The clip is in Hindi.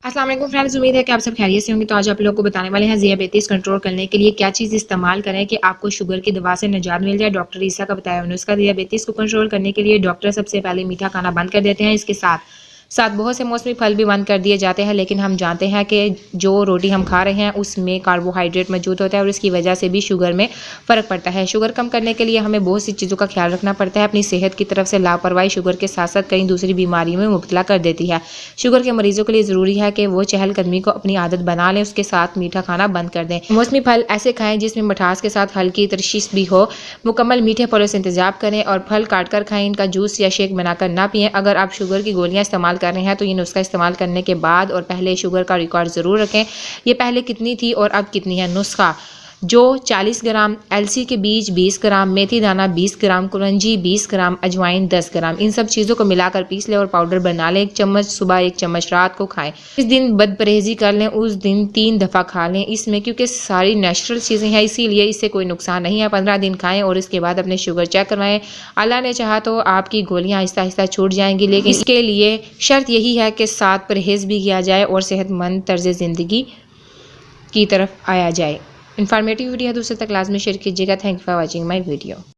अस्सलाम वालेकुम फ्रेंड्स, उम्मीद है कि आप सब खैरियत से होंगे। तो आज आप लोगों को बताने वाले हैं ज़ियाबेतीस कंट्रोल करने के लिए क्या चीज़ इस्तेमाल करें कि आपको शुगर की दवा से निजात मिल जाए। डॉक्टर ईसा का बताया नुस्खा। ज़ियाबेतीस को कंट्रोल करने के लिए डॉक्टर सबसे पहले मीठा खाना बंद कर देते हैं। इसके साथ साथ बहुत से मौसमी फल भी बंद कर दिए जाते हैं, लेकिन हम जानते हैं कि जो रोटी हम खा रहे हैं उसमें कार्बोहाइड्रेट मौजूद होता है और इसकी वजह से भी शुगर में फ़र्क पड़ता है। शुगर कम करने के लिए हमें बहुत सी चीज़ों का ख्याल रखना पड़ता है। अपनी सेहत की तरफ से लापरवाही शुगर के साथ साथ कई दूसरी बीमारियों में मुब्तला कर देती है। शुगर के मरीजों के लिए ज़रूरी है कि वो चहलकदमी को अपनी आदत बना लें, उसके साथ मीठा खाना बंद कर दें। मौसमी फल ऐसे खाएं जिसमें मिठास के साथ हल्की तरशीस भी हो। मुकम्मल मीठे फलों से इंतजाम करें और फल काट कर खाएं। इनका जूस या शेक बनाकर ना पिएं। अगर आप शुगर की गोलियां इस्तेमाल कर रहे हैं तो ये नुस्खा इस्तेमाल करने के बाद और पहले शुगर का रिकॉर्ड ज़रूर रखें। ये पहले कितनी थी और अब कितनी है। नुस्खा जो 40 ग्राम अलसी के बीज, 20 ग्राम मेथी दाना, 20 ग्राम कुलंजी, 20 ग्राम अजवाइन, 10 ग्राम, इन सब चीज़ों को मिलाकर पीस लें और पाउडर बना लें। 1 चम्मच सुबह, 1 चम्मच रात को खाएं। इस दिन बदपरहेजी कर लें, उस दिन 3 दफ़ा खा लें। इसमें क्योंकि सारी नेचुरल चीज़ें हैं इसीलिए इससे कोई नुकसान नहीं है। 15 दिन खाएं और इसके बाद अपने शुगर चेक करवाएं। अल्लाह ने चाहा तो आपकी गोलियां आहिस्ता आहिस्ता छूट जाएंगी, लेकिन इसके लिए शर्त यही है कि साथ परहेज़ भी किया जाए और सेहतमंद तर्ज ज़िंदगी की तरफ आया जाए। इन्फॉर्मेटिव वीडियो है, दूसरे तक लाजमी शेयर कीजिएगा। Thank you for watching my video.